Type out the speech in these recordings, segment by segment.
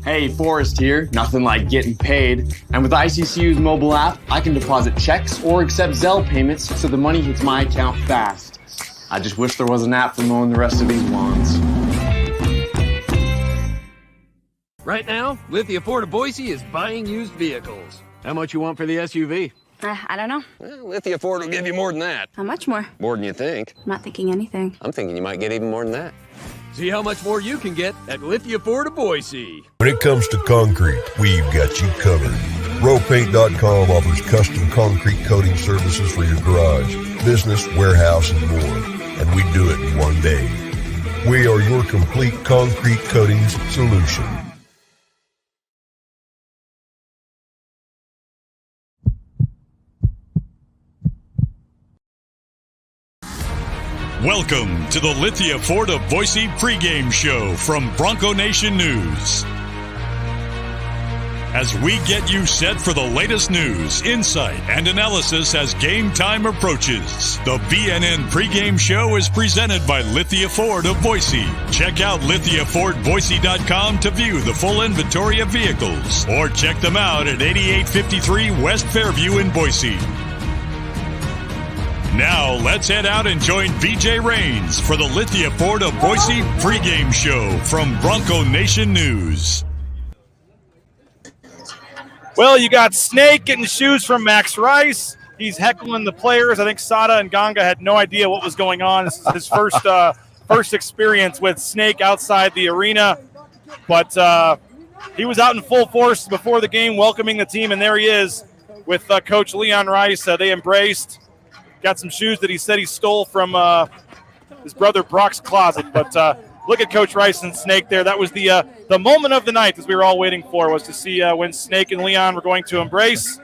Hey, Forrest here. Nothing like getting paid. And with ICCU's mobile app, I can deposit checks or accept Zelle payments so the money hits my account fast. I just wish there was an app for mowing the rest of these lawns. Right now, Lithia Ford of Boise is buying used vehicles. How much you want for the SUV? I don't know. Well, Lithia Ford will give you more than that. How much more? More than you think. I'm not thinking anything. I'm thinking you might get even more than that. See how much more you can get at Lithia Ford of Boise. When it comes to concrete, we've got you covered. Rowpaint.com offers custom concrete coating services for your garage, business, warehouse, and more. And we do it in one day. We are your complete concrete coatings solution. Welcome to the Lithia Ford of Boise pregame show from Bronco Nation News. As we get you set for the latest news, insight, and analysis as game time approaches, the BNN pregame show is presented by Lithia Ford of Boise. Check out LithiaFordBoise.com to view the full inventory of vehicles, or check them out at 8853 West Fairview in Boise. Now, let's head out and join BJ Rains for the Lithia Ford of Boise pregame show from Bronco Nation News. Well, you got Snake getting shoes from Max Rice. He's heckling the players. I think Sada and Ganga had no idea what was going on. This is his first experience with Snake outside the arena. But he was out in full force before the game welcoming the team, and there he is with Coach Leon Rice. They embraced. Got some shoes that he said he stole from his brother Brock's closet. But look at Coach Rice and Snake there. That was the moment of the night, as we were all waiting for, was to see when Snake and Leon were going to embrace.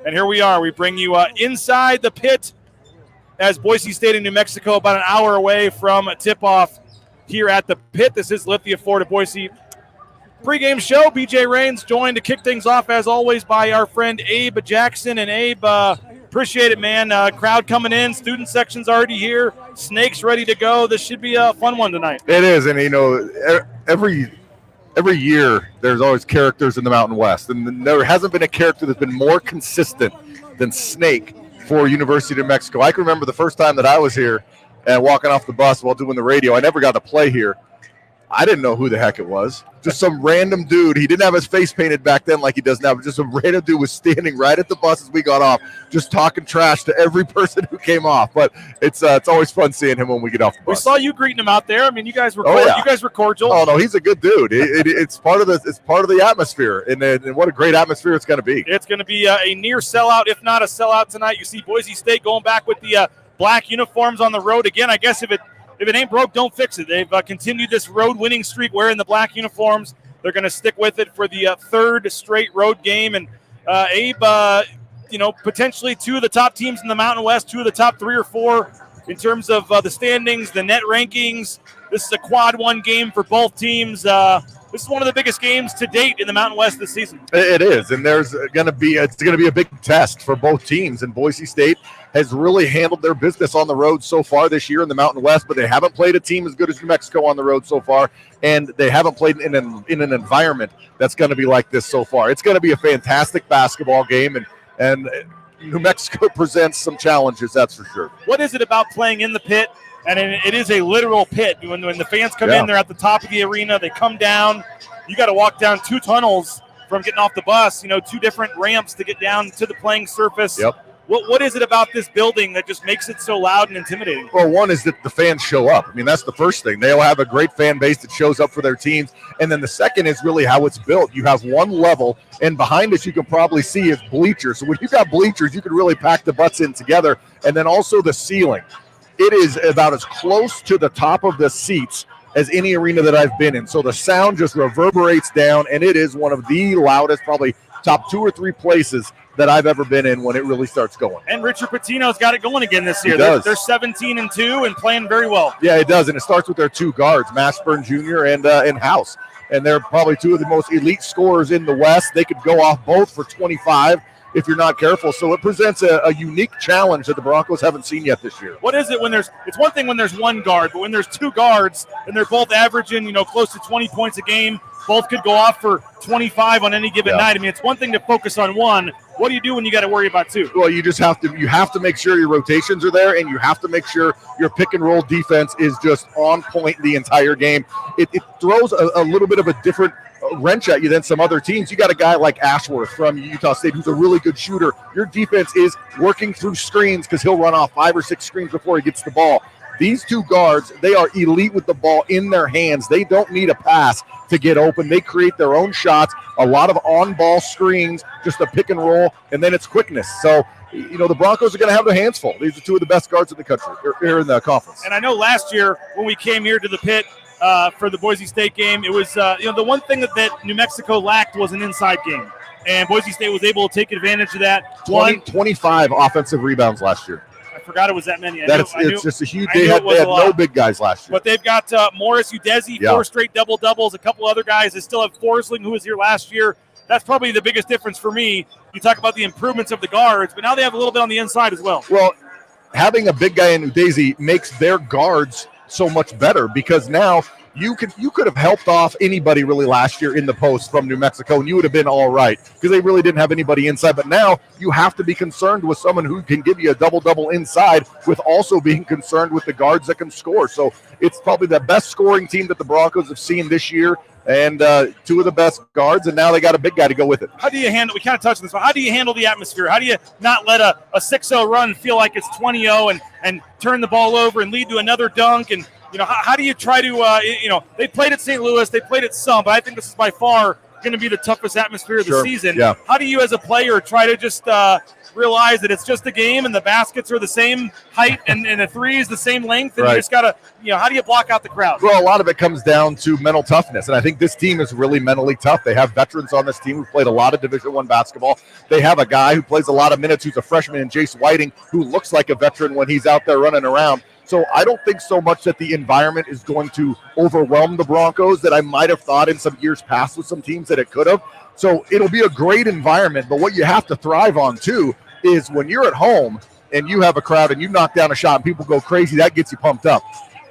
And here we are. We bring you inside the pit as Boise State in New Mexico, about an hour away from tip-off here at the pit. This is Lithia Ford of Boise pregame show. BJ Rains joined to kick things off, as always, by our friend Abe Jackson. And Abe, appreciate it, man. Crowd coming in. Student section's already here. Snake's ready to go. This should be a fun one tonight. It is, and every year there's always characters in the Mountain West, and there hasn't been a character that's been more consistent than Snake for University of New Mexico. I can remember the first time that I was here and walking off the bus while doing the radio. I never got to play here. I didn't know who the heck it was. Just some random dude. He didn't have his face painted back then like he does now, but just some random dude was standing right at the bus as we got off, just talking trash to every person who came off. But it's always fun seeing him when we get off the bus. We saw you greeting him out there. I mean, you guys were you guys were cordial. Oh no, he's a good dude. It's part of the atmosphere, and what a great atmosphere it's going to be. It's going to be a near sellout, if not a sellout tonight. You see Boise State going back with the black uniforms on the road again. I guess if it ain't broke, don't fix it. They've continued this road winning streak wearing the black uniforms. They're going to stick with it for the third straight road game. And Abe, potentially two of the top teams in the Mountain West, two of the top 3 or 4 in terms of the standings, the net rankings. This is a quad one game for both teams. This is one of the biggest games to date in the Mountain West this season. It is, and it's going to be a big test for both teams. And Boise State has really handled their business on the road so far this year in the Mountain West, but they haven't played a team as good as New Mexico on the road so far, and they haven't played in an environment that's going to be like this so far. It's going to be a fantastic basketball game, and New Mexico presents some challenges, that's for sure. What is it about playing in the pit? And it is a literal pit. When the fans come in, they're at the top of the arena. They come down. You got to walk down 2 tunnels from getting off the bus, 2 different ramps to get down to the playing surface. Yep. What is it about this building that just makes it so loud and intimidating? Well, one is that the fans show up. I mean, that's the first thing. They'll have a great fan base that shows up for their teams. And then the second is really how it's built. You have one level, and behind us you can probably see is bleachers. So when you've got bleachers, you can really pack the butts in together. And then also the ceiling. It is about as close to the top of the seats as any arena that I've been in. So the sound just reverberates down, and it is one of the loudest, probably top 2 or 3 places that I've ever been in when it really starts going. And Richard Pitino's got it going again this year. They're 17-2 and playing very well. Yeah, it does, and it starts with their 2 guards, Mashburn Jr. and House. And they're probably 2 of the most elite scorers in the West. They could go off both for 25 if you're not careful. So it presents a unique challenge that the Broncos haven't seen yet this year. What is it when it's one thing when there's one guard, but when there's two guards and they're both averaging, close to 20 points a game, both could go off for 25 on any given night. I mean, it's one thing to focus on one. What do you do when you got to worry about two? Well, you have to make sure your rotations are there, and you have to make sure your pick and roll defense is just on point the entire game. It throws a little bit of a different wrench at you than some other teams. You got a guy like Ashworth from Utah State who's a really good shooter. Your defense is working through screens because he'll run off 5 or 6 screens before he gets the ball. These two guards, they are elite with the ball in their hands. They don't need a pass to get open. They create their own shots, a lot of on-ball screens, just a pick and roll, and then it's quickness. So, the Broncos are going to have their hands full. These are two of the best guards in the country, here in the conference. And I know last year when we came here to the pit for the Boise State game, it was, the one thing that New Mexico lacked was an inside game. And Boise State was able to take advantage of that. 25 offensive rebounds last year. I forgot it was that many. It's just a huge. They had no big guys last year. But they've got Morris Udezi, 4 straight double-doubles, a couple other guys. They still have Forsling, who was here last year. That's probably the biggest difference for me. You talk about the improvements of the guards, but now they have a little bit on the inside as well. Well, having a big guy in Udezi makes their guards so much better because now you could have helped off anybody really last year in the post from New Mexico, and you would have been all right because they really didn't have anybody inside. But now you have to be concerned with someone who can give you a double-double inside with also being concerned with the guards that can score. So it's probably the best scoring team that the Broncos have seen this year, and two of the best guards, and now they got a big guy to go with it. How do you handle – we kind of touched on this, but how do you handle the atmosphere? How do you not let a 6-0 run feel like it's 20-0 and turn the ball over and lead to another dunk? And, how do you try to they played at St. Louis, they played at some, but I think this is by far going to be the toughest atmosphere of the season. Yeah. How do you as a player try to just realize that it's just a game and the baskets are the same height and the threes the same length, and you just got to, how do you block out the crowd? Well, a lot of it comes down to mental toughness, and I think this team is really mentally tough. They have veterans on this team who played a lot of Division I basketball. They have a guy who plays a lot of minutes who's a freshman in Jace Whiting who looks like a veteran when he's out there running around. So I don't think so much that the environment is going to overwhelm the Broncos that I might have thought in some years past with some teams that it could have. So it'll be a great environment, but what you have to thrive on too is when you're at home and you have a crowd and you knock down a shot and people go crazy, that gets you pumped up.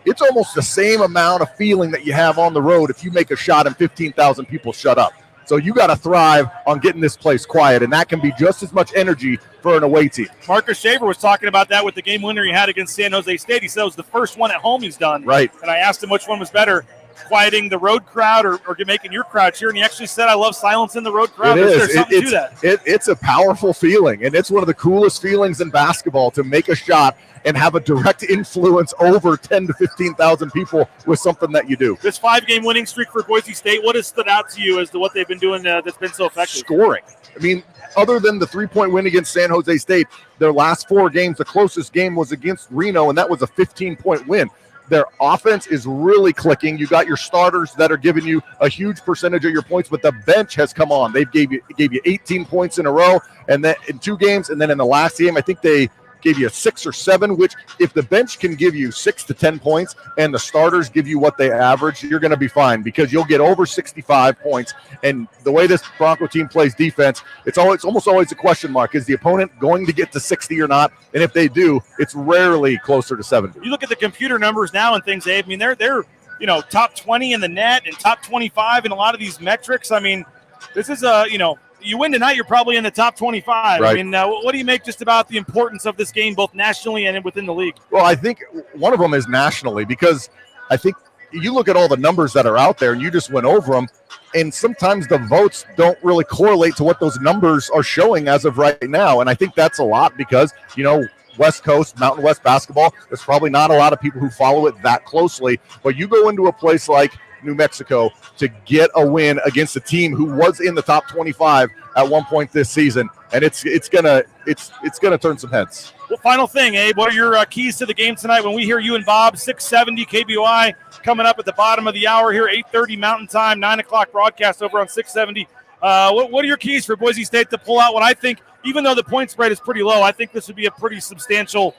It's almost the same amount of feeling that you have on the road if you make a shot and 15,000 people shut up. So you got to thrive on getting this place quiet, and that can be just as much energy for an away team. Marcus Shaver was talking about that with the game winner he had against San Jose State. He said it was the first one at home he's done. Right. And I asked him which one was better, quieting the road crowd or making your crowd cheer, and he actually said, I love silencing the road crowd. There's something to that. It's a powerful feeling, and it's one of the coolest feelings in basketball to make a shot and have a direct influence over 10 to 15,000 people with something that you do. This 5-game winning streak for Boise State, what has stood out to you as to what they've been doing that's been so effective? Scoring. I mean, other than the 3-point win against San Jose State, their last 4 games, the closest game was against Reno, and that was a 15-point win. Their offense is really clicking. You got your starters that are giving you a huge percentage of your points, but the bench has come on. They gave you 18 points in a row, and then in 2 games, and then in the last game, I think they gave you 6 or 7, which if the bench can give you 6 to 10 points and the starters give you what they average, you're going to be fine because you'll get over 65 points. And the way this Bronco team plays defense, it's almost always a question mark. Is the opponent going to get to 60 or not? And if they do, it's rarely closer to 70. You look at the computer numbers now and things, Abe. I mean, they're top 20 in the net and top 25 in a lot of these metrics. I mean, this is you win tonight, you're probably in the top 25. Right. I mean, what do you make just about the importance of this game, both nationally and within the league? Well, I think one of them is nationally because I think you look at all the numbers that are out there and you just went over them, and sometimes the votes don't really correlate to what those numbers are showing as of right now. And I think that's a lot because, West Coast, Mountain West basketball, there's probably not a lot of people who follow it that closely. But you go into a place like New Mexico to get a win against a team who was in the top 25 at one point this season, and it's gonna turn some heads. Well, final thing, Abe, what are your keys to the game tonight when we hear you and Bob, 670 KBOI, coming up at the bottom of the hour here, 8:30 Mountain Time, 9 o'clock broadcast over on 670. What are your keys for Boise State to pull out what I think, even though the point spread is pretty low, I think this would be a pretty substantial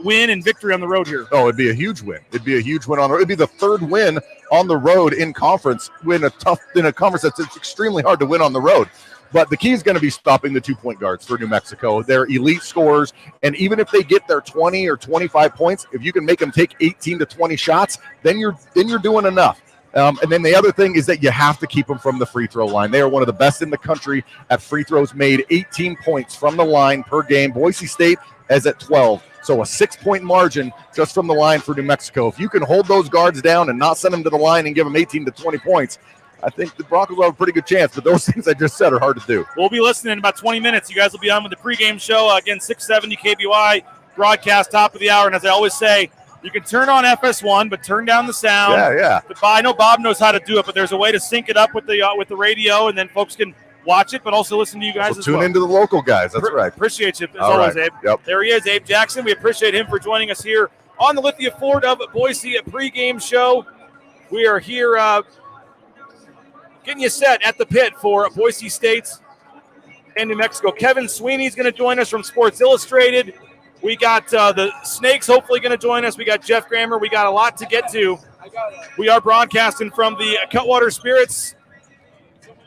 win and victory on the road here? Oh, it'd be a huge win. It'd be a huge win on the road. It'd be the 3rd win on the road in conference, in a conference that's extremely hard to win on the road. But the key is going to be stopping the 2-point guards for New Mexico. They're elite scorers, and even if they get their 20 or 25 points, if you can make them take 18 to 20 shots, then you're doing enough. And then the other thing is that you have to keep them from the free throw line. They are one of the best in the country at free throws made, 18 points from the line per game. Boise State is at 12. So a 6-point margin just from the line for New Mexico. If you can hold those guards down and not send them to the line and give them 18 to 20 points, I think the Broncos will have a pretty good chance. But those things I just said are hard to do. We'll be listening in about 20 minutes. You guys will be on with the pregame show. Again, 670 KBY broadcast, top of the hour. And as I always say, you can turn on FS1, but turn down the sound. Yeah. I know Bob knows how to do it, but there's a way to sync it up with the radio, and then folks can watch it, but also listen to you guys as well. Tune into the local guys. That's right. Appreciate you, as always, right. Abe. Yep. There he is, Abe Jackson. We appreciate him for joining us here on the Lithia Ford of Boise pregame show. We are here getting you set at the pit for Boise State and New Mexico. Kevin Sweeney's going to join us from Sports Illustrated. We got the Snakes hopefully going to join us. We got Jeff Grammer. We got a lot to get to. We are broadcasting from the Cutwater Spirits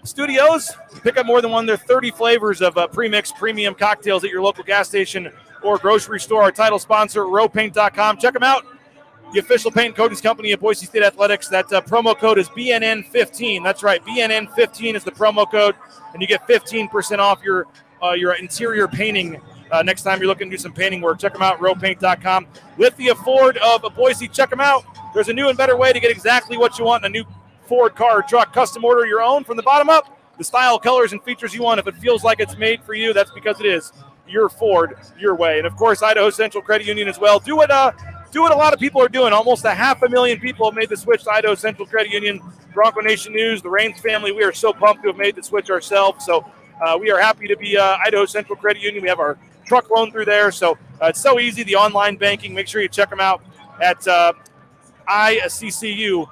Studios. Pick up more than one of their 30 flavors of pre-mixed premium cocktails at your local gas station or grocery store. Our title sponsor, rowpaint.com. Check them out. The official paint and coatings company of Boise State Athletics. That promo code is BNN15. That's right, BNN15 is the promo code, and you get 15% off your interior painting next time you're looking to do some painting work. Check them out, rowpaint.com. Lithia Ford of Boise, check them out. There's a new and better way to get exactly what you want in a new Ford car or truck. Custom order your own from the bottom up. The style, colors, and features you want. If it feels like it's made for you, that's because it is. Your Ford, your way. And, of course, Idaho Central Credit Union as well. Do what a lot of people are doing. Almost 500,000 people have made the switch to Idaho Central Credit Union. Bronco Nation News, the Raines family, we are so pumped to have made the switch ourselves. So we are happy to be Idaho Central Credit Union. We have our truck loan through there. So it's so easy, the online banking. Make sure you check them out at iccu.com.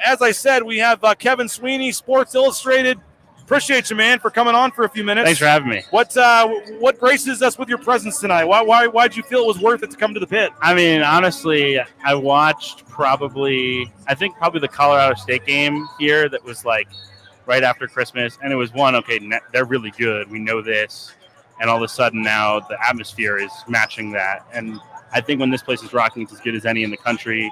As I said, we have Kevin Sweeney, Sports Illustrated. Appreciate you, man, for coming on for a few minutes. Thanks for having me. What graces us with your presence tonight? Why'd you feel it was worth it to come to the pit? I mean, honestly, I watched probably the Colorado State game here that was like right after Christmas, and it was they're really good. We know this. And all of a sudden now the atmosphere is matching that. And I think when this place is rocking, it's as good as any in the country.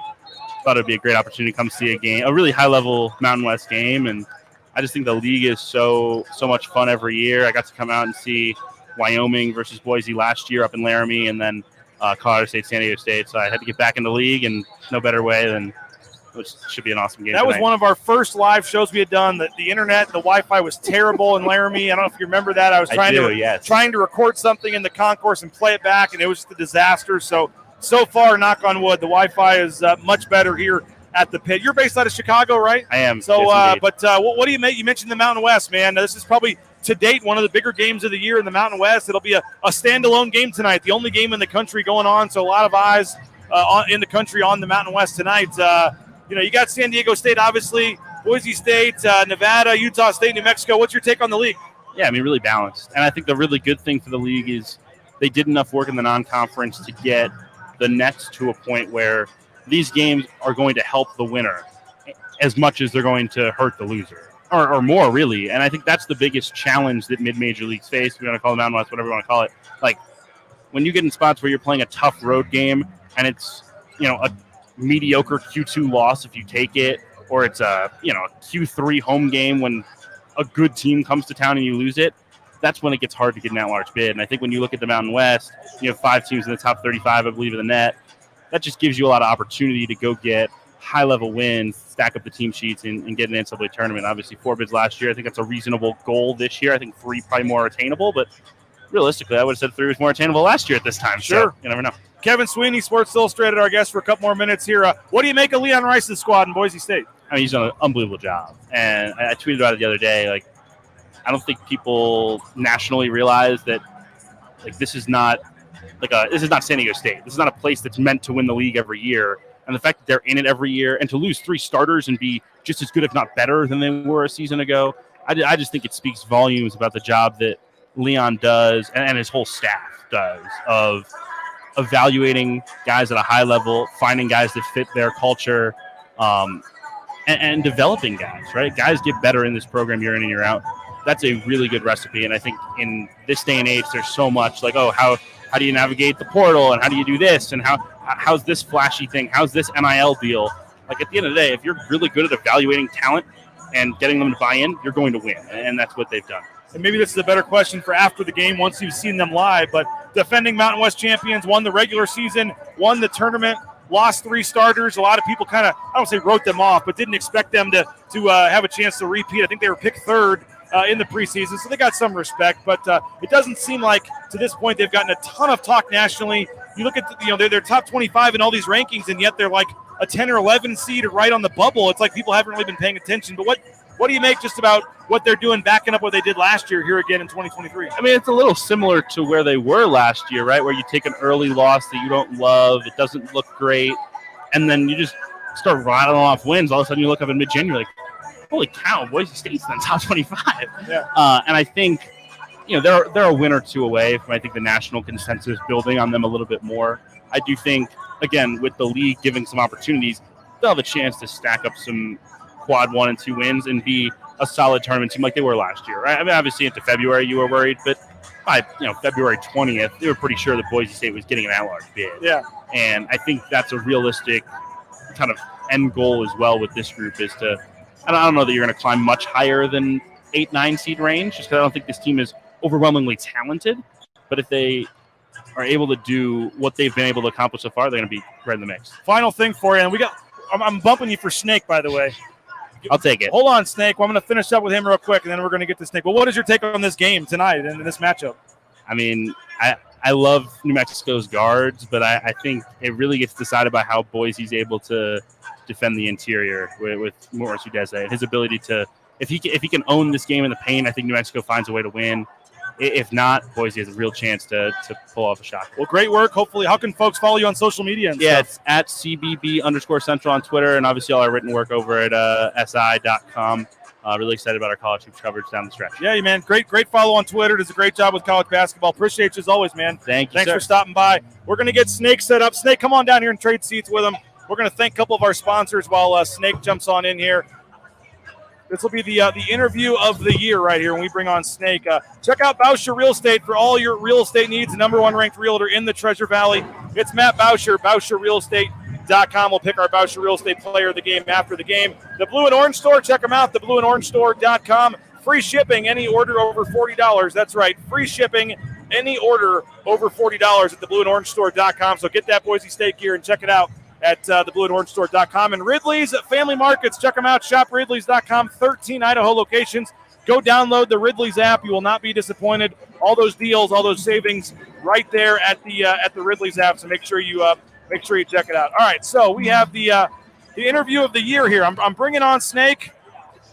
Thought it would be a great opportunity to come see a really high-level Mountain West game. And I just think the league is so much fun every year. I got to come out and see Wyoming versus Boise last year up in Laramie, and then Colorado State, San Diego State. So I had to get back in the league, and no better way than which should be an awesome game. That was one of our first live shows we had done. The internet, the Wi-Fi was terrible in Laramie. I don't know if you remember that. I was trying to record something in the concourse and play it back, and it was just a disaster. So far, knock on wood, the Wi-Fi is much better here at the pit. You're based out of Chicago, right? I am. So, yes, what do you make? You mentioned the Mountain West, man. This is probably to date one of the bigger games of the year in the Mountain West. It'll be a standalone game tonight, the only game in the country going on. So a lot of eyes in the country on the Mountain West tonight. You got San Diego State, obviously, Boise State, Nevada, Utah State, New Mexico. What's your take on the league? Yeah, I mean, really balanced. And I think the really good thing for the league is they did enough work in the non-conference to get the nets to a point where these games are going to help the winner as much as they're going to hurt the loser, or more, really. And I think that's the biggest challenge that mid-major leagues face. If you want to call it Mountain West, whatever you want to call it. Like, when you get in spots where you're playing a tough road game and it's, a mediocre Q2 loss if you take it, or it's a Q3 home game when a good team comes to town and you lose it, that's when it gets hard to get an at-large bid. And I think when you look at the Mountain West, you have 5 teams in the top 35, I believe, in the net. That just gives you a lot of opportunity to go get high-level wins, stack up the team sheets, and get an NCAA tournament. Obviously, 4 bids last year. I think that's a reasonable goal this year. I think 3 probably more attainable, but realistically, I would have said 3 was more attainable last year at this time. Sure. So you never know. Kevin Sweeney, Sports Illustrated, our guest for a couple more minutes here. What do you make of Leon Rice's squad in Boise State? I mean, he's done an unbelievable job. And I tweeted about it the other day. Like, I don't think people nationally realize that, like, this is not San Diego State. This is not a place that's meant to win the league every year. And the fact that they're in it every year and to lose 3 starters and be just as good, if not better, than they were a season ago, I just think it speaks volumes about the job that Leon does and his whole staff does of evaluating guys at a high level, finding guys that fit their culture, and developing guys, right? Guys get better in this program year in and year out. that's a really good recipe. And I think in this day and age, there's so much like, oh, how do you navigate the portal, and how do you do this, and how's this flashy thing, how's this NIL deal? Like, at the end of the day, if you're really good at evaluating talent and getting them to buy in, you're going to win, and that's what they've done. And maybe this is a better question for after the game once you've seen them live, but defending Mountain West champions, won the regular season, won the tournament, lost 3 starters. A lot of people kind of, I don't say wrote them off, but didn't expect them to have a chance to repeat. I think they were picked 3rd in the preseason, so they got some respect. But it doesn't seem like to this point they've gotten a ton of talk nationally. You look at they're top 25 in all these rankings, and yet they're like a 10 or 11 seed right on the bubble. It's like people haven't really been paying attention. But what do you make just about what they're doing, backing up what they did last year here again in 2023? I mean, it's a little similar to where they were last year, right? Where you take an early loss that you don't love, it doesn't look great, and then you just start rattling off wins. All of a sudden you look up in mid-January, like, holy cow, Boise State's in the top 25. Yeah. And I think, they're a win or two away from, I think, the national consensus building on them a little bit more. I do think, again, with the league giving some opportunities, they'll have a chance to stack up some quad 1 and 2 wins and be a solid tournament team like they were last year, right? I mean, obviously into February you were worried, but by February 20th, they were pretty sure that Boise State was getting an at-large bid. Yeah. And I think that's a realistic kind of end goal as well with this group is to, I don't know that you're going to climb much higher than 8-9 seed range, just because I don't think this team is overwhelmingly talented. But if they are able to do what they've been able to accomplish so far, they're going to be right in the mix. Final thing for you, and I'm bumping you for Snake, by the way. I'll take it. Hold on, Snake. Well, I'm going to finish up with him real quick, and then we're going to get to Snake. Well, what is your take on this game tonight and this matchup? I mean, I love New Mexico's guards, but I think it really gets decided by how Boise's able to defend the interior with Morris Udeze. His ability to, if he can own this game in the paint, I think New Mexico finds a way to win. If not, Boise has a real chance to pull off a shot. Well, great work. Hopefully, how can folks follow you on social media? It's at CBB_Central on Twitter, and obviously all our written work over at SI.com. Really excited about our college hoops coverage down the stretch. Yeah, man. Great follow on Twitter. Does a great job with college basketball. Appreciate you as always, man. Thanks for stopping by. We're going to get Snake set up. Snake, come on down here and trade seats with him. We're going to thank a couple of our sponsors while Snake jumps on in here. This will be the interview of the year right here when we bring on Snake. Check out Bousher Real Estate for all your real estate needs. The #1 ranked realtor in the Treasure Valley. It's Matt Bousher, BousherRealEstate.com. We'll pick our Bousher Real Estate player of the game after the game. The Blue and Orange Store, check them out, theblueandorangestore.com. Free shipping, any order over $40. That's right, free shipping, any order over $40 at theblueandorangestore.com. So get that Boise State gear and check it out at theblueandorangestore.com. And Ridley's Family Markets, check them out, shopridleys.com, 13 Idaho locations. Go download the Ridley's app. You will not be disappointed. All those deals, all those savings right there at the Ridley's app. So make sure you check it out. All right, so we have the interview of the year here. I'm bringing on Snake.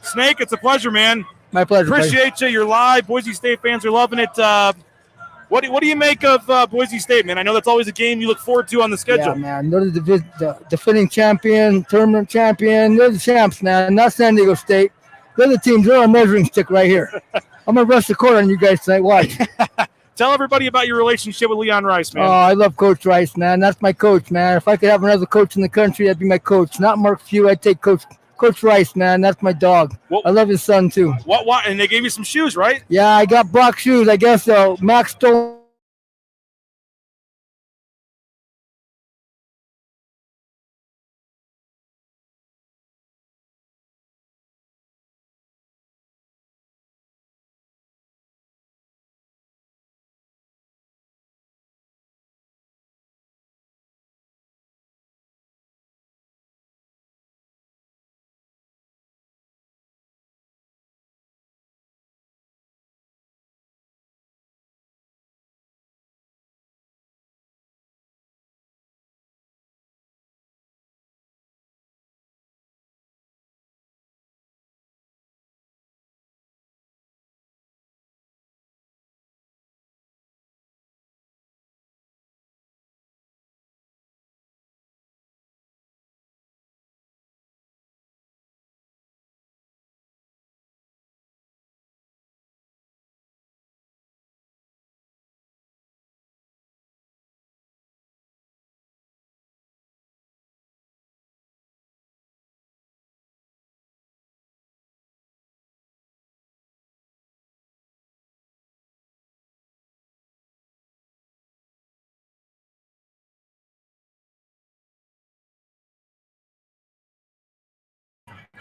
Snake, it's a pleasure, man. My pleasure. Appreciate you. You're live. Boise State fans are loving it. What do you make of Boise State, man? I know that's always a game you look forward to on the schedule. Yeah, man. They're the defending champion, tournament champion. They're the champs, man. Not San Diego State. They're the teams. They're our measuring stick right here. I'm going to rush the court on you guys tonight. Watch. Tell everybody about your relationship with Leon Rice, man. Oh, I love Coach Rice, man. That's my coach, man. If I could have another coach in the country, that'd be my coach. Not Mark Few. I'd take Coach Rice, man. That's my dog. I love his son, too. What? And they gave you some shoes, right? Yeah, I got Brock shoes. I guess Max stole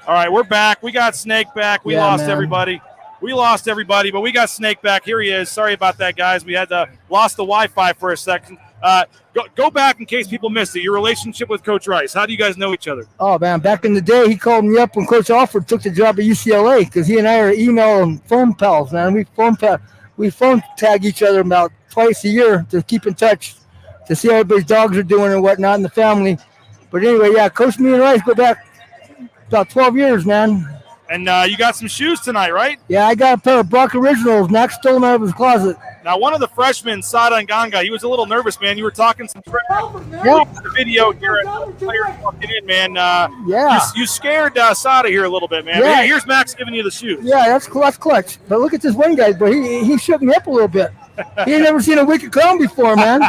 All right, we're back. We got Snake back. We lost everybody. We lost everybody, but we got Snake back. Here he is. Sorry about that, guys. We had lost the Wi-Fi for a second. Go back in case people missed it. Your relationship with Coach Rice. How do you guys know each other? Oh, man, back in the day, he called me up when Coach Alford took the job at UCLA because he and I are email and phone pals, man. We phone tag each other about twice a year to keep in touch, to see how everybody's dogs are doing and whatnot in the family. But anyway, yeah, Coach me and Rice go back about 12 years, man. And you got some shoes tonight, right? Yeah, I got a pair of Bronco Originals. Max stole them out of his closet. Now, one of the freshmen, Sada and Ganga, he was a little nervous, man. You were talking some trash. Yeah. The video here, players walking in, man. Yeah. You scared Sada here a little bit, man. Yeah. Here's Max giving you the shoes. Yeah, that's clutch. But look at this one guy, but he shook me up a little bit. He ain't never seen a wicked clown before, man.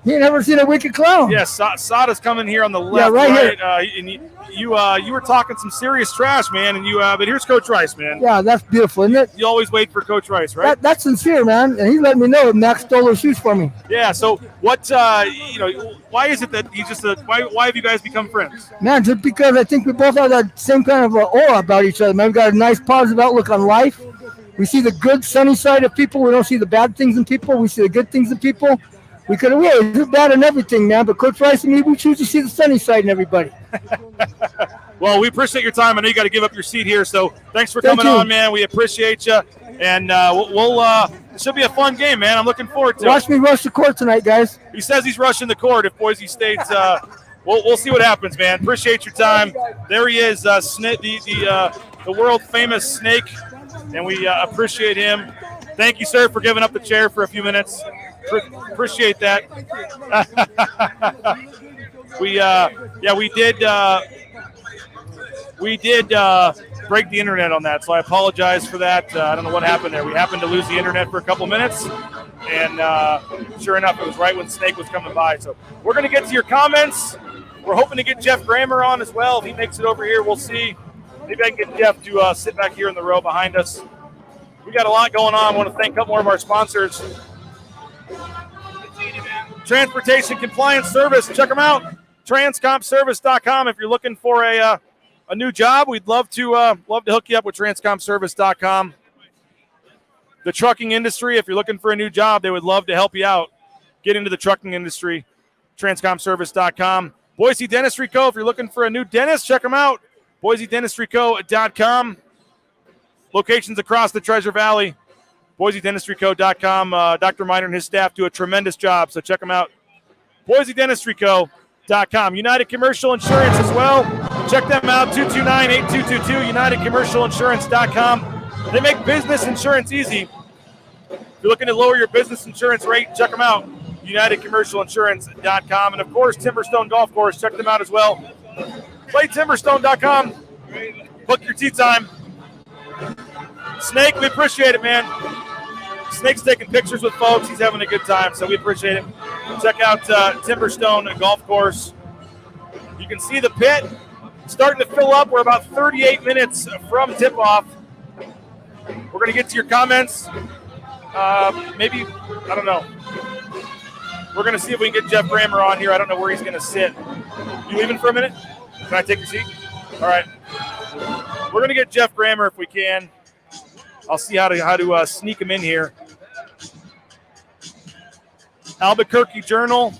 He ain't never seen a wicked clown. Yes, Sada's coming here on the left. Yeah, right here. And you were talking some serious trash, man. And but here's Coach Rice, man. Yeah, that's beautiful, isn't it? You always wait for Coach Rice, right? That's sincere, man. And he let me know that Max stole those shoes for me. Yeah. So what? Why is it that he's just why have you guys become friends? Man, just because I think we both have that same kind of aura about each other, man. We got a nice positive outlook on life. We see the good, sunny side of people. We don't see the bad things in people. We see the good things in people. We do bad in everything, man. But Coach Rice and me, we choose to see the sunny side in everybody. Well, we appreciate your time. I know you got to give up your seat here, so thanks for coming on, man. We appreciate you, and it should be a fun game, man. I'm looking forward to it. Watch me rush the court tonight, guys. He says he's rushing the court if Boise State's. We'll see what happens, man. Appreciate your time. There he is, the world famous Snake, and we appreciate him. Thank you, sir, for giving up the chair for a few minutes. Appreciate that. We did break the internet on that, so I apologize for that. I don't know what happened there. We happened to lose the internet for a couple minutes, and sure enough, it was right when Snake was coming by. So we're going to get to your comments. We're hoping to get Jeff Grammer on as well. If he makes it over here, we'll see. Maybe I can get Jeff to sit back here in the row behind us. We got a lot going on. I want to thank a couple more of our sponsors. Transportation Compliance Service. Check them out. Transcompservice.com. If you're looking for a new job, we'd love to hook you up with Transcompservice.com. The trucking industry, if you're looking for a new job, they would love to help you out. Get into the trucking industry. Transcompservice.com. Boise Dentistry Co. If you're looking for a new dentist, check them out. BoiseDentistryCo.com. Locations across the Treasure Valley. BoiseDentistryCo.com. Dr. Miner and his staff do a tremendous job, so check them out. BoiseDentistryCo.com. United Commercial Insurance as well. Check them out, 229-8222, UnitedCommercialInsurance.com. They make business insurance easy. If you're looking to lower your business insurance rate, check them out, UnitedCommercialInsurance.com. And, of course, Timberstone Golf Course. Check them out as well. PlayTimberstone.com. Book your tee time. Snake, we appreciate it, man. Snake's taking pictures with folks. He's having a good time, so we appreciate it. Check out Timberstone Golf Course. You can see the pit starting to fill up. We're about 38 minutes from tip-off. We're going to get to your comments. Maybe, I don't know. We're going to see if we can get Jeff Grammer on here. I don't know where he's going to sit. You leaving for a minute? Can I take your seat? All right. We're going to get Jeff Grammer if we can. I'll see how to sneak him in here. Albuquerque Journal.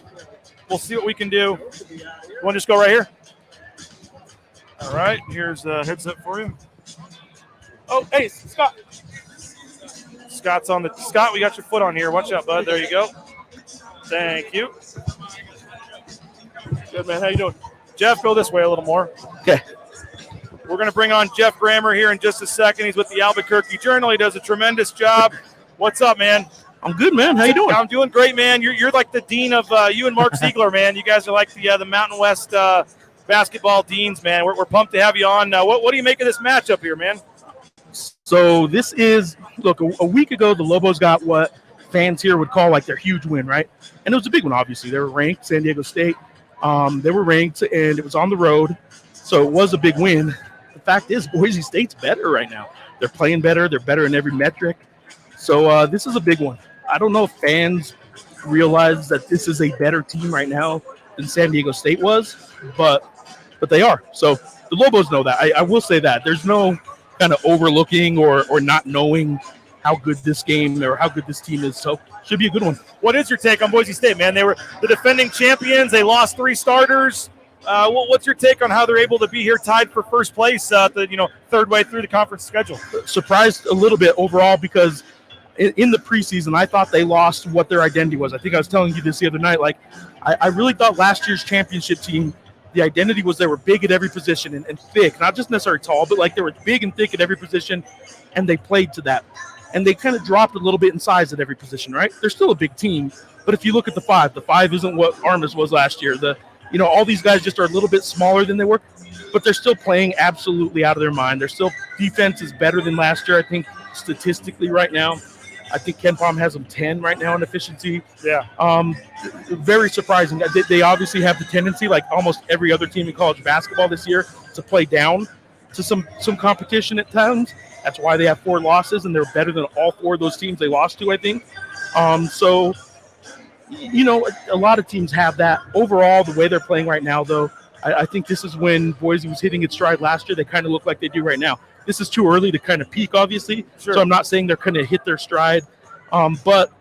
We'll see what we can do. You want to just go right here? All right. Here's the headset for you. Oh, hey, Scott. Scott's on the – Scott, we got your foot on here. Watch out, bud. There you go. Thank you. Good, man. How you doing? Jeff, go this way a little more. Okay. We're going to bring on Jeff Grammer here in just a second. He's with the Albuquerque Journal. He does a tremendous job. What's up, man? I'm good, man. How you doing? I'm doing great, man. You're like the dean of you and Mark Ziegler, man. You guys are like the Mountain West basketball deans, man. We're pumped to have you on. What do you make of this matchup here, man? So this is, look, a week ago, the Lobos got what fans here would call like their huge win, right? And it was a big one, obviously. They were ranked, San Diego State. They were ranked, and it was on the road. So it was a big win. The fact is, Boise State's better right now. They're playing better. They're better in every metric. So this is a big one. I don't know if fans realize that this is a better team right now than San Diego State was, but they are. So the Lobos know that. I will say that. There's no kind of overlooking or not knowing how good this game or how good this team is. So should be a good one. What is your take on Boise State, man? They were the defending champions. They lost 3 starters. What's your take on how they're able to be here tied for first place the third way through the conference schedule? Surprised a little bit overall because in the preseason, I thought they lost what their identity was. I think I was telling you this the other night. Like, I really thought last year's championship team, the identity was they were big at every position and thick, not just necessarily tall, but like they were big and thick at every position, and they played to that. And they kind of dropped a little bit in size at every position, right? They're still a big team, but if you look at the five isn't what Armas was last year. All these guys just are a little bit smaller than they were, but they're still playing absolutely out of their mind. Their still defense is better than last year, I think, statistically right now. I think Ken Palm has them 10 right now in efficiency. Yeah. Very surprising. They obviously have the tendency, like almost every other team in college basketball this year, to play down to some competition at times. That's why they have 4 losses, and they're better than all 4 of those teams they lost to, I think. So, a lot of teams have that. Overall, the way they're playing right now, though, I think this is when Boise was hitting its stride last year. They kind of look like they do right now. This is too early to kind of peak, obviously. Sure. So I'm not saying they're going to hit their stride. But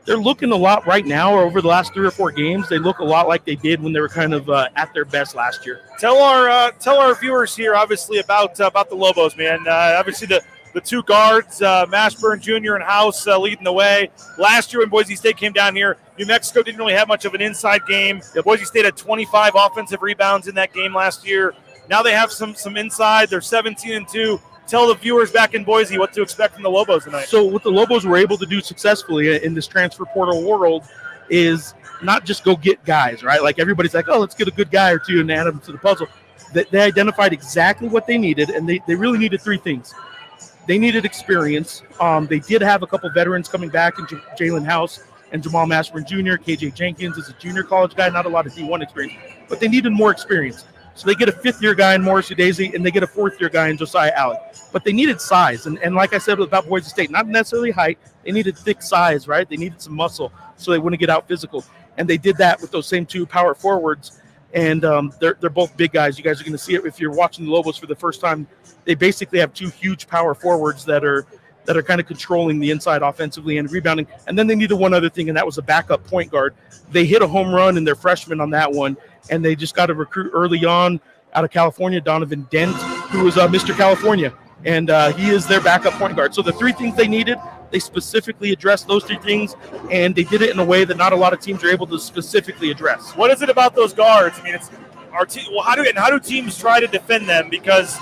they're looking a lot right now, or over the last 3 or 4 games, they look a lot like they did when they were kind of at their best last year. Tell our viewers here, obviously, about the Lobos, man. Obviously, the 2 guards, Mashburn Jr. and House leading the way. Last year when Boise State came down here, New Mexico didn't really have much of an inside game. Boise State had 25 offensive rebounds in that game last year. Now they have some inside. They're 17-2. Tell the viewers back in Boise what to expect from the Lobos tonight. So what the Lobos were able to do successfully in this transfer portal world is not just go get guys, right? Like everybody's like, oh, let's get a good guy or 2 and add them to the puzzle. They identified exactly what they needed, and they really needed 3 things. They needed experience. They did have a couple veterans coming back in Jalen House and Jamal Mashburn Jr. KJ Jenkins is a junior college guy, not a lot of D1 experience, but they needed more experience. So they get a 5th-year guy in Morris Udeze, and they get a 4th-year guy in Josiah Alec. But they needed size, and like I said about Boise State, not necessarily height. They needed thick size, right? They needed some muscle so they wouldn't get out physical. And they did that with those same 2 power forwards, and they're both big guys. You guys are going to see it if you're watching the Lobos for the first time. They basically have 2 huge power forwards that are kind of controlling the inside offensively and rebounding. And then they needed one other thing, and that was a backup point guard. They hit a home run in their freshman on that one, and they just got to recruit early on out of California, Donovan Dent, who was Mr. California, and he is their backup point guard. So the 3 things they needed, they specifically addressed those 3 things, and they did it in a way that not a lot of teams are able to specifically address. What is it about those guards? I mean, it's our team. Well, how do teams try to defend them? Because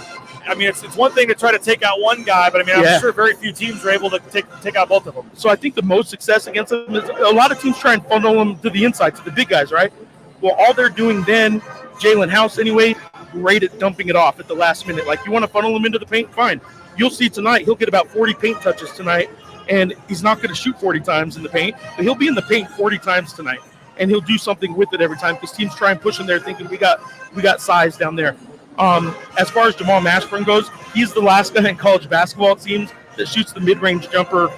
I mean, it's one thing to try to take out one guy, but I mean, I'm sure very few teams are able to take out both of them. So I think the most success against them is a lot of teams try and funnel them to the inside, to the big guys, right? Well, all they're doing then, Jalen House anyway, great at dumping it off at the last minute. Like, you want to funnel him into the paint? Fine. You'll see tonight, he'll get about 40 paint touches tonight, and he's not going to shoot 40 times in the paint, but he'll be in the paint 40 times tonight, and he'll do something with it every time because teams try and push him there thinking we got size down there. As far as Jamal Mashburn goes, he's the last guy in college basketball, it seems, that shoots the mid-range jumper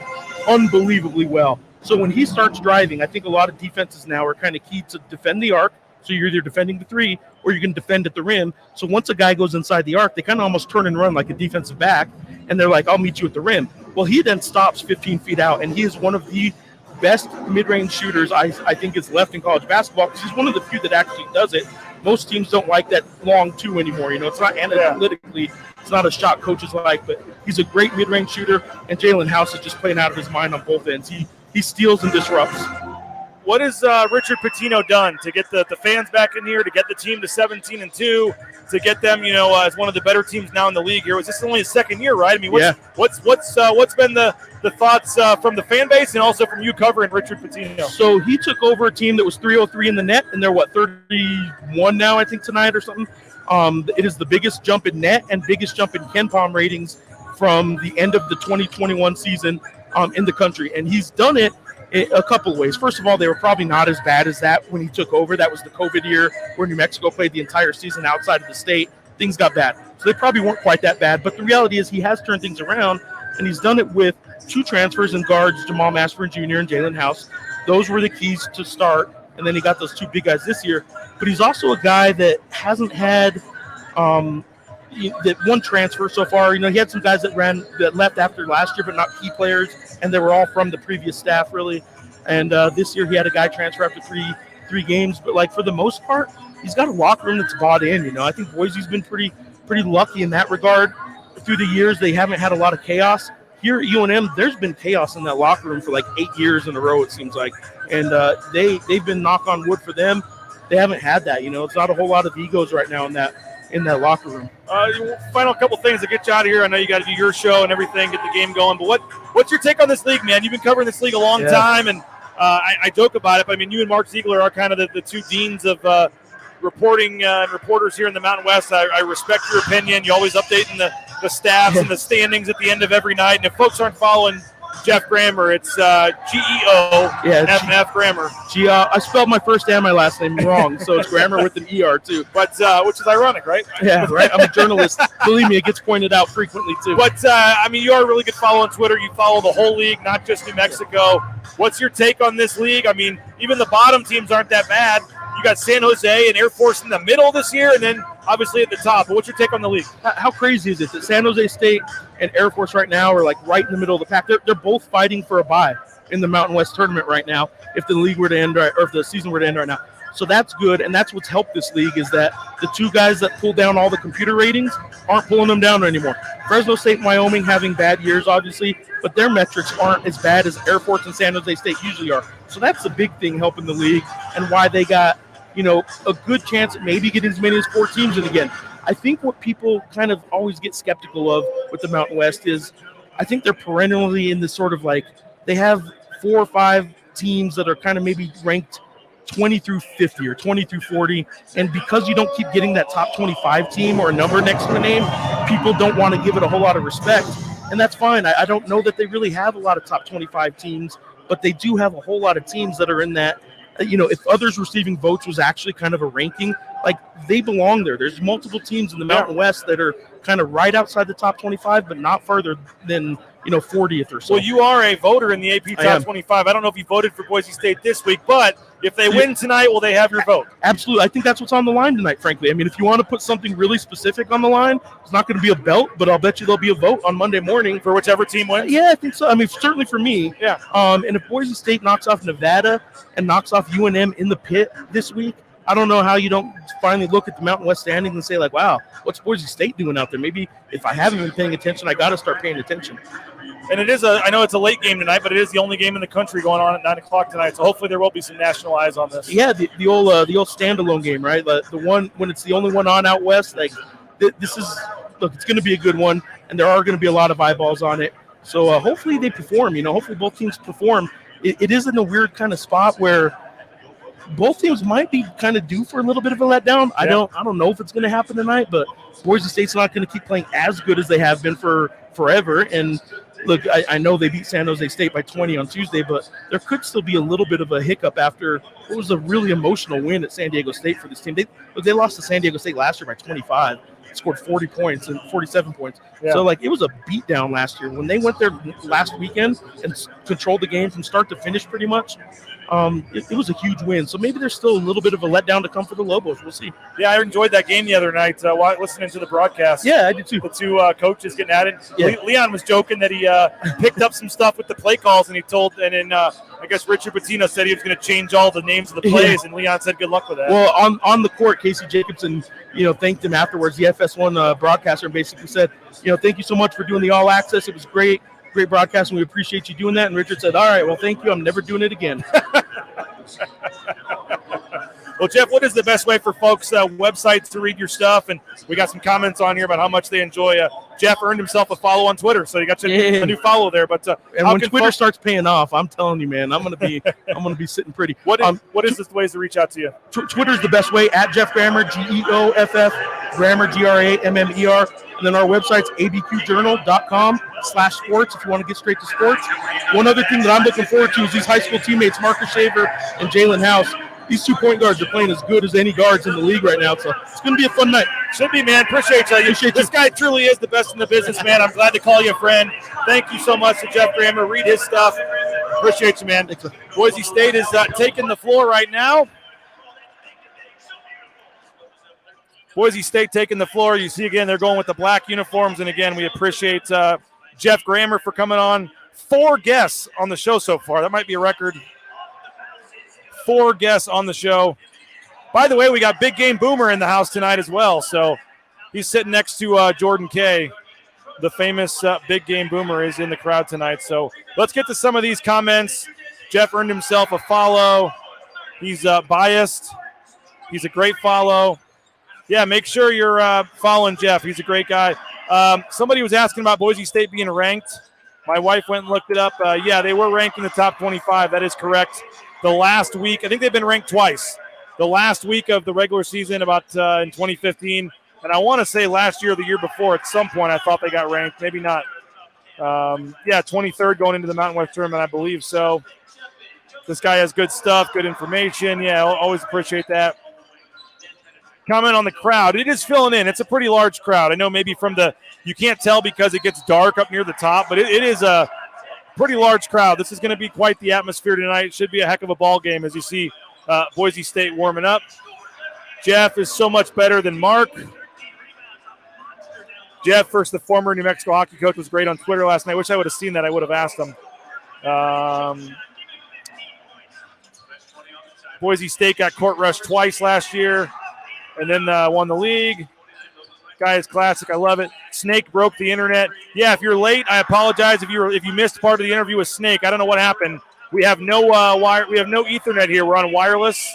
unbelievably well. So when he starts driving, I think a lot of defenses now are kind of key to defend the arc. So you're either defending the 3 or you can defend at the rim. So once a guy goes inside the arc, they kind of almost turn and run like a defensive back, and they're like, I'll meet you at the rim. Well, he then stops 15 feet out, and he is one of the best mid-range shooters I think is left in college basketball because he's one of the few that actually does it. Most teams don't like that long 2 anymore. You know, it's not analytically, it's not a shot coaches like, but he's a great mid-range shooter, and Jalen House is just playing out of his mind on both ends. He steals and disrupts. What has Richard Pitino done to get the fans back in here, to get the team to 17-2, to get them, as one of the better teams now in the league here? Was this only his 2nd year, right? I mean, what's been the thoughts from the fan base and also from you covering Richard Pitino? So he took over a team that was 303 in the net, and they're 31 now, I think, tonight or something. It is the biggest jump in net and biggest jump in Ken Palm ratings from the end of the 2021 season in the country, and he's done it a couple of ways. First of all, they were probably not as bad as that when he took over. That was the COVID year where New Mexico played the entire season outside of the state. Things got bad. So they probably weren't quite that bad. But the reality is he has turned things around, and he's done it with 2 transfers in guards, Jamal Mashburn Jr. and Jalen House. Those were the keys to start, and then he got those 2 big guys this year. But he's also a guy that hasn't had that one transfer so far. He had some guys that left after last year, but not key players, and they were all from the previous staff, really. And this year he had a guy transfer after three games. But, like, for the most part, he's got a locker room that's bought in. I think Boise's been pretty lucky in that regard. Through the years, they haven't had a lot of chaos. Here at UNM, there's been chaos in that locker room for like 8 years in a row, it seems like. And they've been, knock on wood for them, they haven't had that. It's not a whole lot of egos right now in that locker room. Final couple things to get you out of here. I know you got to do your show and everything, get the game going. But what's your take on this league, man? You've been covering this league a long time, and I joke about it. But, I mean, you and Mark Ziegler are kind of the two deans of reporting and reporters here in the Mountain West. I respect your opinion. You always updating the stats and the standings at the end of every night. And if folks aren't following Jeff Grammer, it's G-E-O-F-F Grammer. I spelled my first and my last name wrong, so it's Grammer with an E-R too. But which is ironic, right? Yeah, right. I'm a journalist. Believe me, it gets pointed out frequently too. But, I mean, you are a really good follow on Twitter. You follow the whole league, not just New Mexico. What's your take on this league? I mean, even the bottom teams aren't that bad. You got San Jose and Air Force in the middle this year, and then obviously at the top. But what's your take on the league? How crazy is it that San Jose State and Air Force right now are like right in the middle of the pack? They're both fighting for a bye in the Mountain West tournament right now. If the league were to end right, or if the season were to end right now, so that's good, and that's what's helped this league is that the two guys that pull down all the computer ratings aren't pulling them down anymore. Fresno State and Wyoming having bad years, obviously, but their metrics aren't as bad as Air Force and San Jose State usually are. So that's the big thing helping the league and why they got a good chance at maybe getting as many as 4 teams in again. I think what people kind of always get skeptical of with the Mountain West is I think they're perennially in this sort of like they have 4 or 5 teams that are kind of maybe ranked 20 through 50 or 20 through 40. And because you don't keep getting that top 25 team or a number next to the name, people don't want to give it a whole lot of respect. And that's fine. I don't know that they really have a lot of top 25 teams, but they do have a whole lot of teams that are in that. If others receiving votes was actually kind of a ranking, like they belong there. There's multiple teams in the Mountain West that are kind of right outside the top 25, but not further than 40th or so. Well, you are a voter in the AP Top 25. I don't know if you voted for Boise State this week, but if they win tonight, will they have your vote? Absolutely. I think that's what's on the line tonight, frankly. I mean, if you want to put something really specific on the line, it's not going to be a belt, but I'll bet you there'll be a vote on Monday morning. For whichever team wins? Yeah, I think so. I mean, certainly for me. Yeah. And if Boise State knocks off Nevada and knocks off UNM in the pit this week, I don't know how you don't finally look at the Mountain West standings and say, like, wow, what's Boise State doing out there? Maybe if I haven't been paying attention, I got to start paying attention. And it is I know it's a late game tonight, but it is the only game in the country going on at 9 o'clock tonight. So hopefully there will be some national eyes on this. Yeah, the old standalone game, right? The one when it's the only one on out west. Like this is it's going to be a good one, and there are going to be a lot of eyeballs on it. So hopefully they perform. Hopefully both teams perform. It is in a weird kind of spot where both teams might be kind of due for a little bit of a letdown. Yeah. I don't know if it's going to happen tonight, but Boise State's not going to keep playing as good as they have been for forever. And look, I know they beat San Jose State by 20 on Tuesday, but there could still be a little bit of a hiccup after what was a really emotional win at San Diego State for this team. They lost to San Diego State last year by 25, scored 40 points and 47 points. Yeah. So, it was a beatdown last year. When they went there last weekend and controlled the game from start to finish pretty much, it was a huge win. So maybe there's still a little bit of a letdown to come for the Lobos. We'll see. Yeah, I enjoyed that game the other night listening to the broadcast. Yeah, I did too. The two coaches getting at it. Yeah. Leon was joking that he picked up some stuff with the play calls, and I guess Richard Pitino said he was going to change all the names of the plays, and Leon said good luck with that. Well, on the court, Casey Jacobson, thanked him afterwards. The FS1 broadcaster basically said, thank you so much for doing the all access. It was great broadcast, and we appreciate you doing that. And Richard said, all right, well, thank you. I'm never doing it again. Well, Jeff, what is the best way for folks' websites to read your stuff? And we got some comments on here about how much they enjoy. Jeff earned himself a follow on Twitter, so you got a new follow there. But and when Twitter starts paying off, I'm telling you, man, I'm gonna be sitting pretty. What is the ways to reach out to you? Twitter's the best way. At Jeff Grammer, GEOFF Grammer, GRAMMER. And then our website's abqjournal.com/sports if you want to get straight to sports. One other thing that I'm looking forward to is these high school teammates, Marcus Shaver and Jalen House. These 2 point guards are playing as good as any guards in the league right now, so it's going to be a fun night. Should be, man. Appreciate you. This guy truly is the best in the business, man. I'm glad to call you a friend. Thank you so much to Jeff Grammer. Read his stuff. Appreciate you, man. Boise State is taking the floor right now. Boise State taking the floor. You see again, they're going with the black uniforms. And again, we appreciate Jeff Grammer for coming on. 4 guests on the show so far. That might be a record. 4 guests on the show. By the way, we got Big Game Boomer in the house tonight as well. So he's sitting next to Jordan Kay. The famous Big Game Boomer is in the crowd tonight. So let's get to some of these comments. Jeff earned himself a follow. He's biased. He's a great follow. Yeah, make sure you're following Jeff. He's a great guy. Somebody was asking about Boise State being ranked. My wife went and looked it up. Yeah, they were ranked in the top 25. That is correct. The last week, I think they've been ranked twice. The last week of the regular season, about in 2015. And I want to say last year or the year before, at some point, I thought they got ranked. Maybe not. 23rd going into the Mountain West tournament, I believe so. This guy has good stuff, good information. Yeah, always appreciate that. Comment on the crowd. It is filling in. It's a pretty large crowd. I know maybe from you can't tell because it gets dark up near the top, but it is a pretty large crowd. This is going to be quite the atmosphere tonight. It should be a heck of a ball game as you see Boise State warming up. Jeff is so much better than Mark. Jeff, first the former New Mexico hockey coach, was great on Twitter last night. Wish I would have seen that. I would have asked him. Boise State got court rushed twice last year and then won the league. Guy is classic. I love it. Snake broke the internet. Yeah, if you're late, I apologize if you missed part of the interview with Snake. I don't know what happened. We have no we have no Ethernet here. We're on wireless.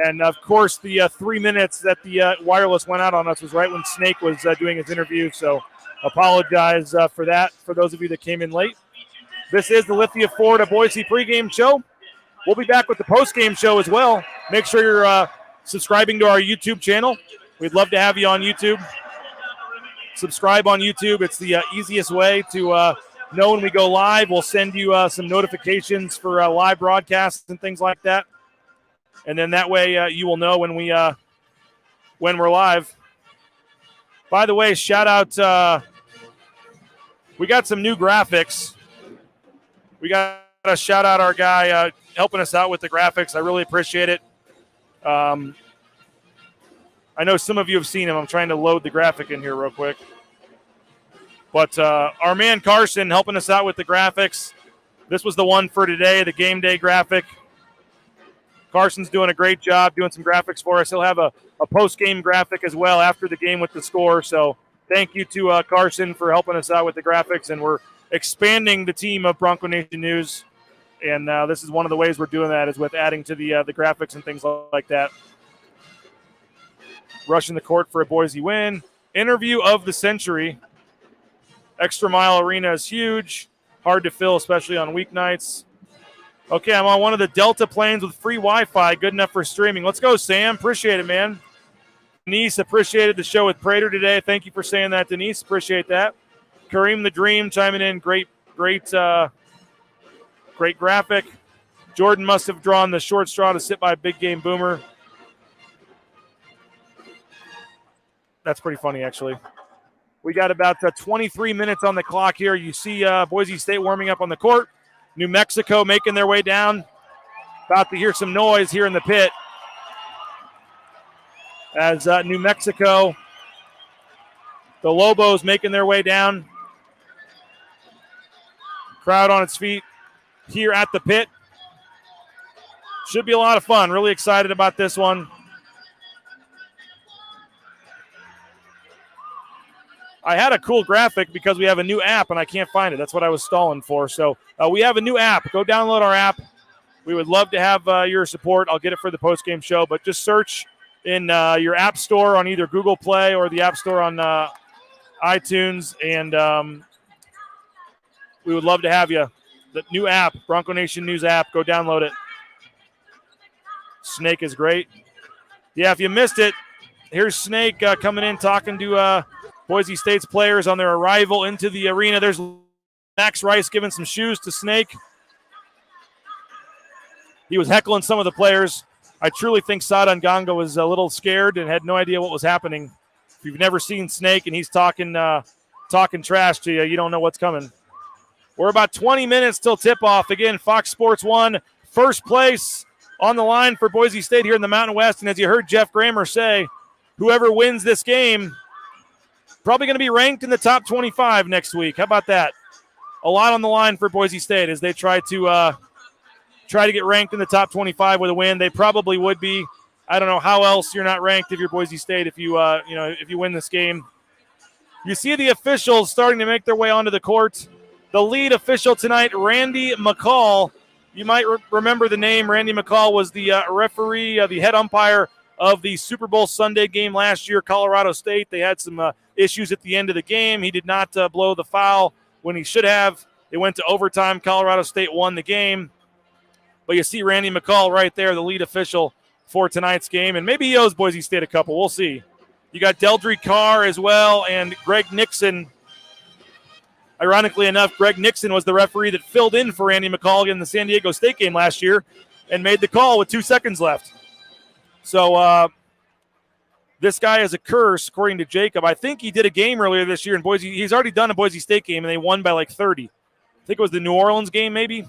And, of course, the 3 minutes that the wireless went out on us was right when Snake was doing his interview. So apologize for that for those of you that came in late. This is the Lithia Florida Boise pregame show. We'll be back with the postgame show as well. Make sure you're subscribing to our YouTube channel. We'd love to have you on YouTube. Subscribe on YouTube. It's the easiest way to know when we go live. We'll send you some notifications for live broadcasts and things like that. And then that way you will know when we're live. By the way, shout out. We got some new graphics. We got to shout out our guy helping us out with the graphics. I really appreciate it. I know some of you have seen him. I'm trying to load the graphic in here real quick. But our man Carson helping us out with the graphics. This was the one for today, the game day graphic. Carson's doing a great job doing some graphics for us. He'll have a post-game graphic as well after the game with the score. So thank you to Carson for helping us out with the graphics. And we're expanding the team of Bronco Nation News. And this is one of the ways we're doing that is with adding to the graphics and things like that. Rushing the court for a Boise win. Interview of the century. Extra Mile Arena is huge. Hard to fill, especially on weeknights. Okay, I'm on one of the Delta planes with free Wi-Fi, good enough for streaming. Let's go, Sam. Appreciate it, man. Denise, appreciated the show with Prater today. Thank you for saying that, Denise. Appreciate that. Kareem the Dream chiming in. Great graphic. Jordan must have drawn the short straw to sit by Big Game Boomer. That's pretty funny, actually. We got about 23 minutes on the clock here. You see Boise State warming up on the court. New Mexico making their way down. About to hear some noise here in the pit. As New Mexico, the Lobos making their way down. Crowd on its feet here at the pit. Should be a lot of fun. Really excited about this one. I had a cool graphic because we have a new app and I can't find it. That's what I was stalling for. So we have a new app. Go download our app. We would love to have your support. I'll get it for the postgame show, but just search in your app store on either Google Play or the app store on iTunes, and we would love to have you. The new app, Bronco Nation News app, go download it. Snake is great. Yeah, if you missed it, here's Snake coming in talking to Boise State's players on their arrival into the arena. There's Max Rice giving some shoes to Snake. He was heckling some of the players. I truly think Sada Nganga was a little scared and had no idea what was happening. If you've never seen Snake and he's talking trash to you, you don't know what's coming. We're about 20 minutes till tip-off. Again, Fox Sports 1, first place on the line for Boise State here in the Mountain West. And as you heard Jeff Grammer say, whoever wins this game, probably going to be ranked in the top 25 next week. How about that? A lot on the line for Boise State as they try to get ranked in the top 25 with a win. They probably would be. I don't know how else you're not ranked if you're Boise State if you if you win this game. You see the officials starting to make their way onto the court. The lead official tonight, Randy McCall. You might remember the name. Randy McCall was the referee, the head umpire of the Super Bowl Sunday game last year, Colorado State. They had some issues at the end of the game. He did not blow the foul when he should have. It went to overtime. Colorado State won the game. But you see Randy McCall right there, the lead official for tonight's game. And maybe he owes Boise State a couple. We'll see. You got Deldry Carr as well and Greg Nixon. Ironically enough, Greg Nixon was the referee that filled in for Randy McCall in the San Diego State game last year and made the call with 2 seconds left. So this guy is a curse, according to Jacob. I think he did a game earlier this year in Boise. He's already done a Boise State game, and they won by like 30. I think it was the New Orleans game maybe.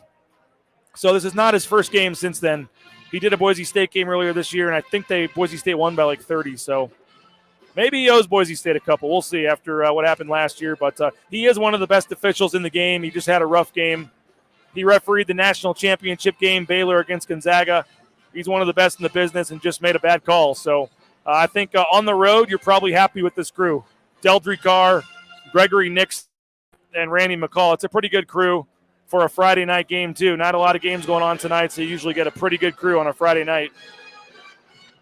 So this is not his first game since then. He did a Boise State game earlier this year, and I think Boise State won by like 30. So maybe he owes Boise State a couple. We'll see after what happened last year. But he is one of the best officials in the game. He just had a rough game. He refereed the national championship game, Baylor against Gonzaga. He's one of the best in the business and just made a bad call. So I think on the road, you're probably happy with this crew. Deldry Carr, Gregory Nix, and Randy McCall. It's a pretty good crew for a Friday night game, too. Not a lot of games going on tonight, so you usually get a pretty good crew on a Friday night.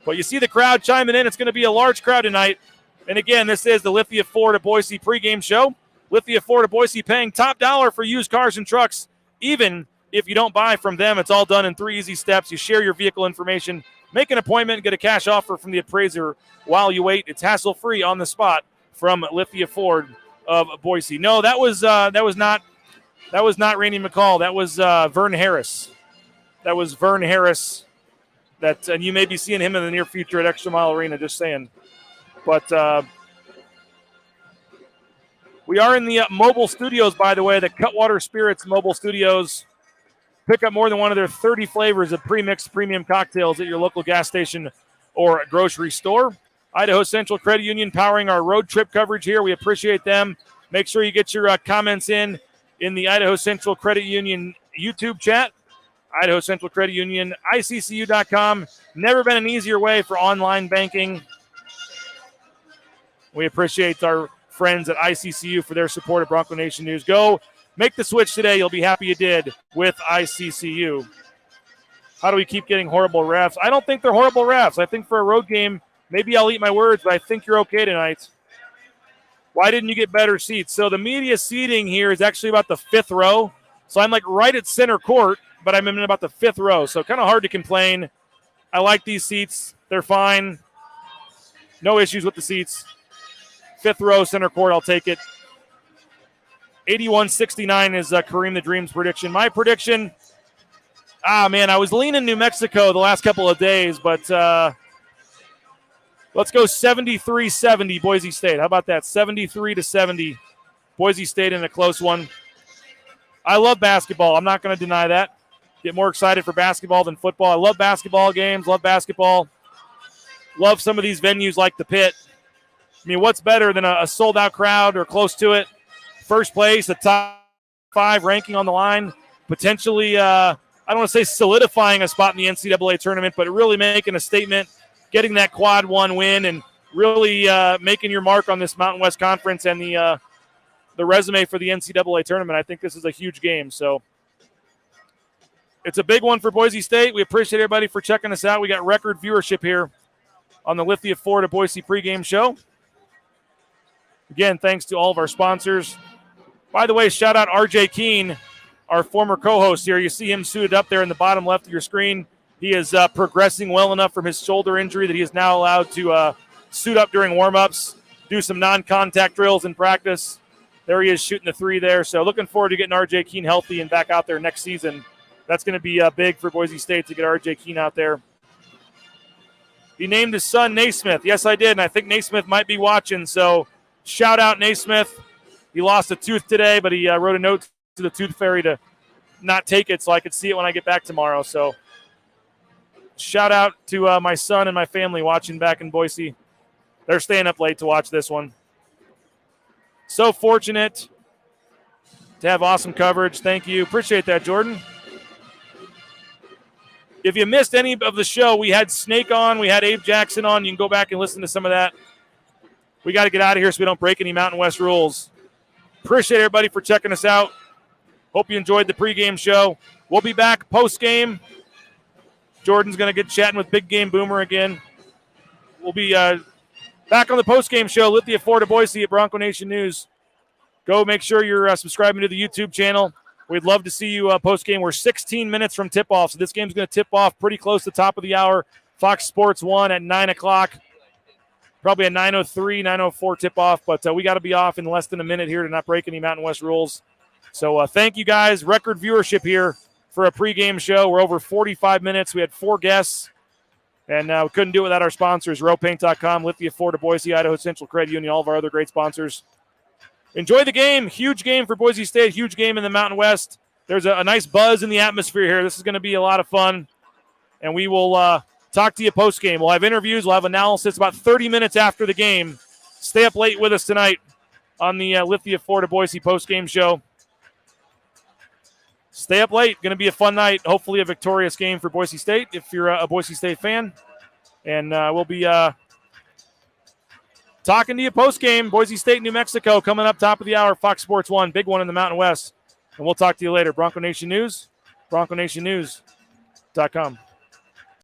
But you see the crowd chiming in. It's going to be a large crowd tonight. And again, this is the Lithia Florida Boise pregame show. Lithia Florida Boise paying top dollar for used cars and trucks. Even if you don't buy from them, it's all done in 3 easy steps. You share your vehicle information, make an appointment, get a cash offer from the appraiser while you wait. It's hassle-free on the spot from Lithia Ford of Boise. No, that was not Randy McCall. That was Vern Harris. That was Vern Harris. And you may be seeing him in the near future at Extra Mile Arena, just saying. But we are in the mobile studios, by the way, the Cutwater Spirits mobile studios. Pick up more than one of their 30 flavors of pre-mixed premium cocktails at your local gas station or grocery store. Idaho Central Credit Union powering our road trip coverage here. We appreciate them. Make sure you get your comments in the Idaho Central Credit Union YouTube chat. Idaho Central Credit Union, ICCU.com. Never been an easier way for online banking. We appreciate our friends at ICCU for their support of Bronco Nation News. Go make the switch today. You'll be happy you did with ICCU. How do we keep getting horrible refs? I don't think they're horrible refs. I think for a road game, maybe I'll eat my words, but I think you're okay tonight. Why didn't you get better seats? So the media seating here is actually about the 5th row. So I'm like right at center court, but I'm in about the 5th row. So kind of hard to complain. I like these seats. They're fine. No issues with the seats. 5th row, center court, I'll take it. 81-69 is Kareem the Dream's prediction. My prediction, I was leaning New Mexico the last couple of days, but let's go 73-70 Boise State. How about that? 73-70 Boise State in a close one. I love basketball. I'm not going to deny that. Get more excited for basketball than football. I love basketball games, love basketball. Love some of these venues like the Pit. I mean, what's better than a sold-out crowd or close to it? First place, a top 5 ranking on the line, potentially, I don't want to say solidifying a spot in the NCAA tournament, but really making a statement, getting that quad 1 win, and really making your mark on this Mountain West Conference and the resume for the NCAA tournament. I think this is a huge game. So it's a big one for Boise State. We appreciate everybody for checking us out. We got record viewership here on the Lithia Florida Boise pregame show. Again, thanks to all of our sponsors. By the way, shout out RJ Keene, our former co-host here. You see him suited up there in the bottom left of your screen. He is progressing well enough from his shoulder injury that he is now allowed to suit up during warm-ups, do some non-contact drills in practice. There he is shooting the 3 there. So looking forward to getting RJ Keene healthy and back out there next season. That's going to be big for Boise State to get RJ Keene out there. He named his son Naismith. Yes, I did, and I think Naismith might be watching. So shout out Naismith. He lost a tooth today, but he wrote a note to the tooth fairy to not take it so I could see it when I get back tomorrow. So shout out to my son and my family watching back in Boise. They're staying up late to watch this one. So fortunate to have awesome coverage. Thank you. Appreciate that, Jordan. If you missed any of the show, we had Snake on. We had Abe Jackson on. You can go back and listen to some of that. We got to get out of here so we don't break any Mountain West rules. Appreciate everybody for checking us out. Hope you enjoyed the pregame show. We'll be back postgame. Jordan's going to get chatting with Big Game Boomer again. We'll be back on the postgame show. Lithia 4 to Boise at Bronco Nation News. Go make sure you're subscribing to the YouTube channel. We'd love to see you postgame. We're 16 minutes from tip-off, so this game's going to tip off pretty close to the top of the hour. Fox Sports 1 at 9 o'clock. Probably a 9:03, 9:04 tip-off, but we got to be off in less than a minute here to not break any Mountain West rules. So thank you guys. Record viewership here for a pregame show. We're over 45 minutes. We had 4 guests, and we couldn't do it without our sponsors, rowpaint.com, Lithia 4 to Boise, Idaho Central Credit Union, all of our other great sponsors. Enjoy the game. Huge game for Boise State. Huge game in the Mountain West. There's a nice buzz in the atmosphere here. This is going to be a lot of fun, and we will talk to you post-game. We'll have interviews. We'll have analysis about 30 minutes after the game. Stay up late with us tonight on the Lithia 4 to Boise post-game show. Stay up late. Going to be a fun night. Hopefully a victorious game for Boise State if you're a Boise State fan. And we'll be talking to you post-game. Boise State, New Mexico coming up top of the hour. Fox Sports 1, big one in the Mountain West. And we'll talk to you later. Bronco Nation News, bronconationnews.com.